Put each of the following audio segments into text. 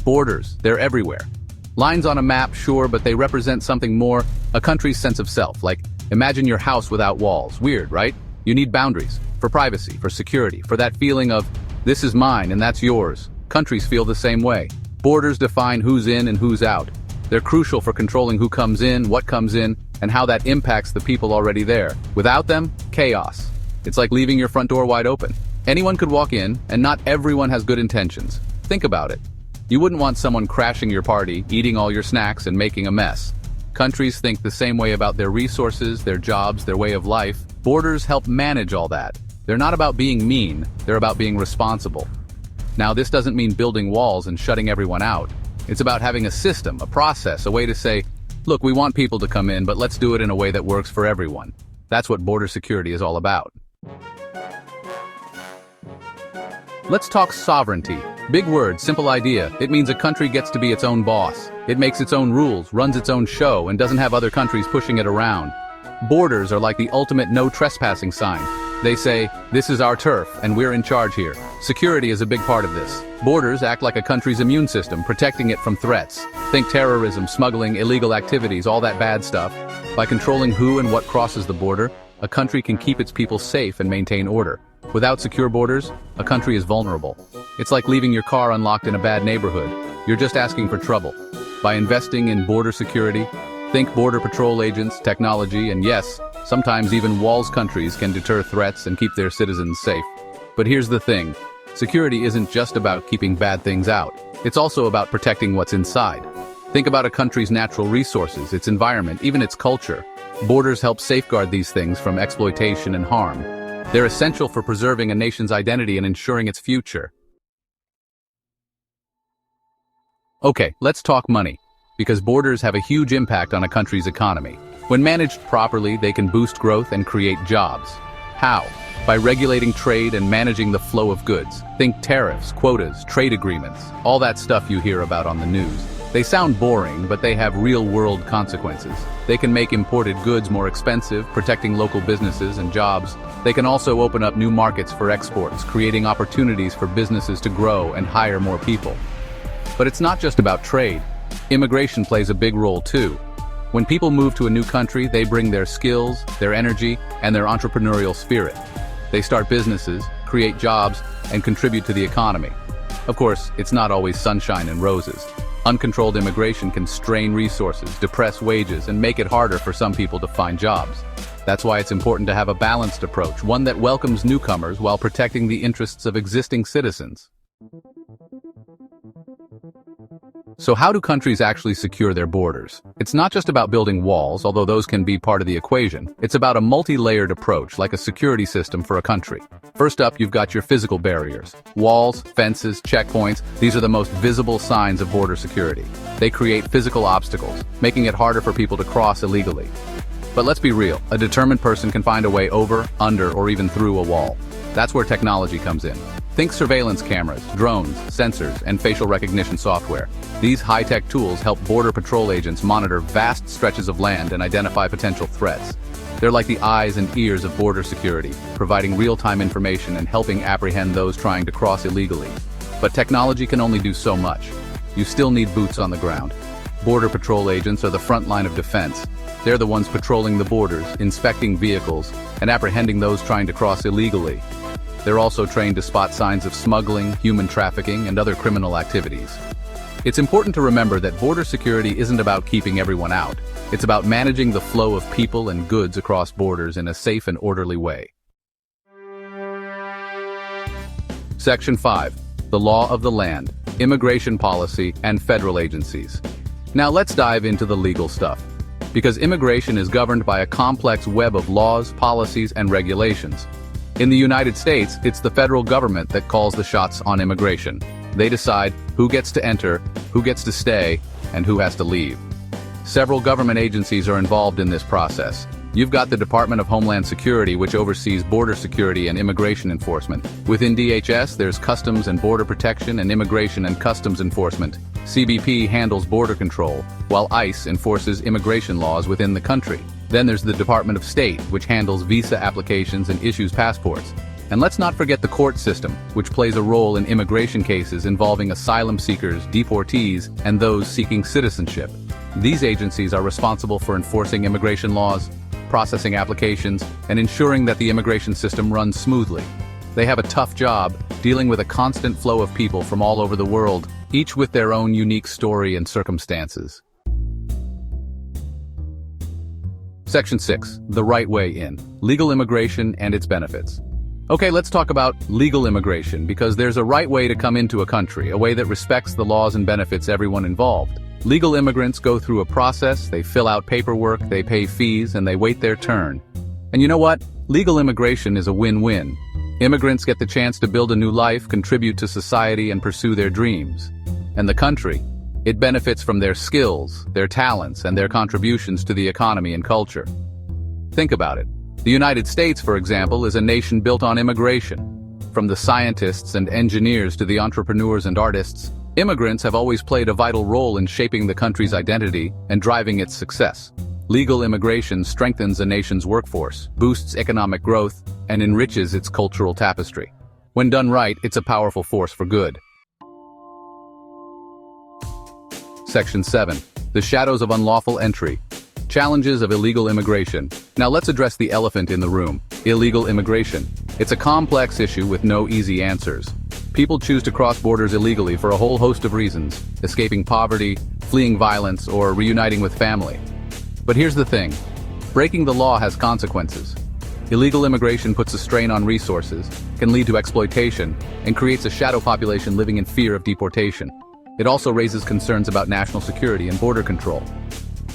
Borders, they're everywhere. Lines on a map, sure, but they represent something more, a country's sense of self. Like, imagine your house without walls. Weird, right? You need boundaries, for privacy, for security, for that feeling of, this is mine and that's yours. Countries feel the same way. Borders define who's in and who's out. They're crucial for controlling who comes in, what comes in, and how that impacts the people already there. Without them, chaos. It's like leaving your front door wide open. Anyone could walk in, and not everyone has good intentions. Think about it. You wouldn't want someone crashing your party, eating all your snacks, and making a mess. Countries think the same way about their resources, their jobs, their way of life. Borders help manage all that. They're not about being mean, they're about being responsible. Now, this doesn't mean building walls and shutting everyone out. It's about having a system, a process, a way to say, look, we want people to come in, but let's do it in a way that works for everyone. That's what border security is all about. Let's talk sovereignty. Big word, simple idea. It means a country gets to be its own boss. It makes its own rules, runs its own show, and doesn't have other countries pushing it around. Borders are like the ultimate no trespassing sign. They say, this is our turf, and we're in charge here. Security is a big part of this. Borders act like a country's immune system, protecting it from threats. Think terrorism, smuggling, illegal activities, all that bad stuff. By controlling who and what crosses the border, a country can keep its people safe and maintain order. Without secure borders, a country is vulnerable. It's like leaving your car unlocked in a bad neighborhood. You're just asking for trouble. By investing in border security, think border patrol agents, technology, and yes, sometimes even walls countries can deter threats and keep their citizens safe. But here's the thing. Security isn't just about keeping bad things out. It's also about protecting what's inside. Think about a country's natural resources, its environment, even its culture. Borders help safeguard these things from exploitation and harm. They're essential for preserving a nation's identity and ensuring its future. Okay, let's talk money, because borders have a huge impact on a country's economy. When managed properly, they can boost growth and create jobs. How? By regulating trade and managing the flow of goods. Think tariffs, quotas, trade agreements, all that stuff you hear about on the news. They sound boring, but they have real-world consequences. They can make imported goods more expensive, protecting local businesses and jobs. They can also open up new markets for exports, creating opportunities for businesses to grow and hire more people. But it's not just about trade. Immigration plays a big role too. When people move to a new country, they bring their skills, their energy, and their entrepreneurial spirit. They start businesses, create jobs, and contribute to the economy. Of course, it's not always sunshine and roses. Uncontrolled immigration can strain resources, depress wages, and make it harder for some people to find jobs. That's why it's important to have a balanced approach, one that welcomes newcomers while protecting the interests of existing citizens. So how do countries actually secure their borders? It's not just about building walls, although those can be part of the equation. It's about a multi-layered approach, like a security system for a country. First up, you've got your physical barriers. Walls, fences, checkpoints, these are the most visible signs of border security. They create physical obstacles, making it harder for people to cross illegally. But let's be real, a determined person can find a way over, under, or even through a wall. That's where technology comes in. Think surveillance cameras, drones, sensors, and facial recognition software. These high-tech tools help border patrol agents monitor vast stretches of land and identify potential threats. They're like the eyes and ears of border security, providing real-time information and helping apprehend those trying to cross illegally. But technology can only do so much. You still need boots on the ground. Border patrol agents are the front line of defense. They're the ones patrolling the borders, inspecting vehicles, and apprehending those trying to cross illegally. They're also trained to spot signs of smuggling, human trafficking, and other criminal activities. It's important to remember that border security isn't about keeping everyone out. It's about managing the flow of people and goods across borders in a safe and orderly way. Section 5. The Law of the Land, Immigration Policy, and Federal Agencies. Now let's dive into the legal stuff. Because immigration is governed by a complex web of laws, policies, and regulations. In the United States, it's the federal government that calls the shots on immigration. They decide who gets to enter, who gets to stay, and who has to leave. Several government agencies are involved in this process. You've got the Department of Homeland Security, which oversees border security and immigration enforcement. Within DHS, there's Customs and Border Protection and Immigration and Customs Enforcement. CBP handles border control, while ICE enforces immigration laws within the country. Then there's the Department of State, which handles visa applications and issues passports. And let's not forget the court system, which plays a role in immigration cases involving asylum seekers, deportees, and those seeking citizenship. These agencies are responsible for enforcing immigration laws, processing applications, and ensuring that the immigration system runs smoothly. They have a tough job, dealing with a constant flow of people from all over the world, each with their own unique story and circumstances. Section 6. The right way in. Legal immigration and its benefits. Okay, let's talk about legal immigration, because there's a right way to come into a country, a way that respects the laws and benefits everyone involved. Legal immigrants go through a process, they fill out paperwork, they pay fees, and they wait their turn. And you know what? Legal immigration is a win-win. Immigrants get the chance to build a new life, contribute to society, and pursue their dreams. And the country, it benefits from their skills, their talents, and their contributions to the economy and culture. Think about it. The United States, for example, is a nation built on immigration. From the scientists and engineers to the entrepreneurs and artists, immigrants have always played a vital role in shaping the country's identity and driving its success. Legal immigration strengthens a nation's workforce, boosts economic growth, and enriches its cultural tapestry. When done right, it's a powerful force for good. Section 7. The shadows of unlawful entry. Challenges of illegal immigration. Now let's address the elephant in the room, illegal immigration. It's a complex issue with no easy answers. People choose to cross borders illegally for a whole host of reasons, escaping poverty, fleeing violence, or reuniting with family. But here's the thing. Breaking the law has consequences. Illegal immigration puts a strain on resources, can lead to exploitation, and creates a shadow population living in fear of deportation. It also raises concerns about national security and border control.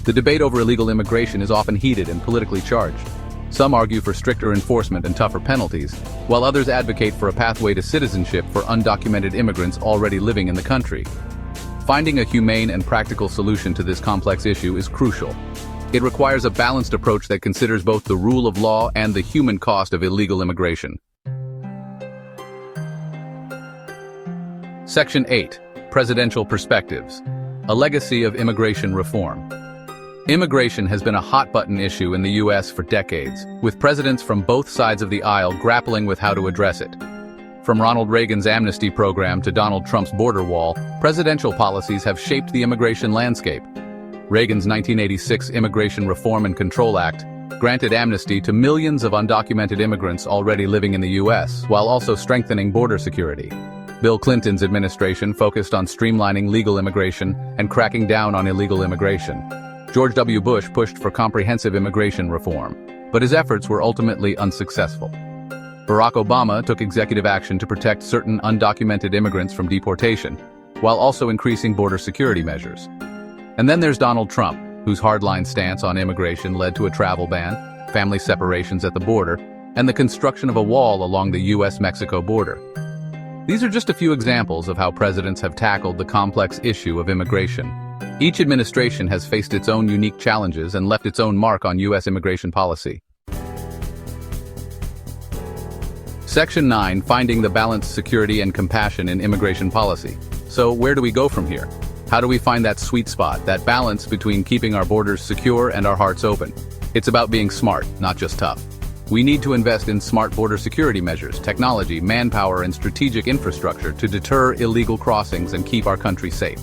The debate over illegal immigration is often heated and politically charged. Some argue for stricter enforcement and tougher penalties, while others advocate for a pathway to citizenship for undocumented immigrants already living in the country. Finding a humane and practical solution to this complex issue is crucial. It requires a balanced approach that considers both the rule of law and the human cost of illegal immigration. Section 8. Presidential Perspectives. A legacy of immigration reform. Immigration has been a hot-button issue in the U.S. for decades, with presidents from both sides of the aisle grappling with how to address it. From Ronald Reagan's amnesty program to Donald Trump's border wall, presidential policies have shaped the immigration landscape. Reagan's 1986 Immigration Reform and Control Act granted amnesty to millions of undocumented immigrants already living in the U.S., while also strengthening border security. Bill Clinton's administration focused on streamlining legal immigration and cracking down on illegal immigration. George W. Bush pushed for comprehensive immigration reform, but his efforts were ultimately unsuccessful. Barack Obama took executive action to protect certain undocumented immigrants from deportation, while also increasing border security measures. And then there's Donald Trump, whose hardline stance on immigration led to a travel ban, family separations at the border, and the construction of a wall along the U.S.-Mexico border. These are just a few examples of how presidents have tackled the complex issue of immigration. Each administration has faced its own unique challenges and left its own mark on U.S. immigration policy. Section 9. Finding the balance, security, and compassion in immigration policy. So where do we go from here? How do we find that sweet spot, that balance between keeping our borders secure and our hearts open? It's about being smart, not just tough. We need to invest in smart border security measures, technology, manpower, and strategic infrastructure to deter illegal crossings and keep our country safe.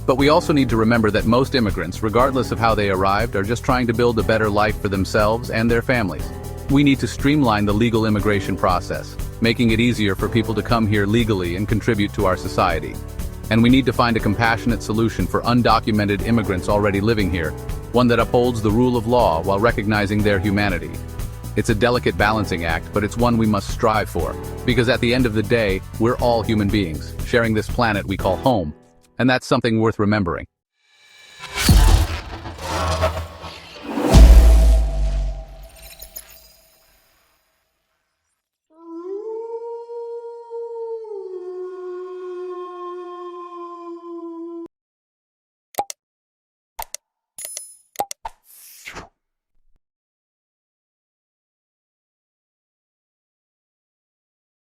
But we also need to remember that most immigrants, regardless of how they arrived, are just trying to build a better life for themselves and their families. We need to streamline the legal immigration process, making it easier for people to come here legally and contribute to our society. And we need to find a compassionate solution for undocumented immigrants already living here, one that upholds the rule of law while recognizing their humanity. It's a delicate balancing act, but it's one we must strive for, because at the end of the day, we're all human beings, sharing this planet we call home. And that's something worth remembering.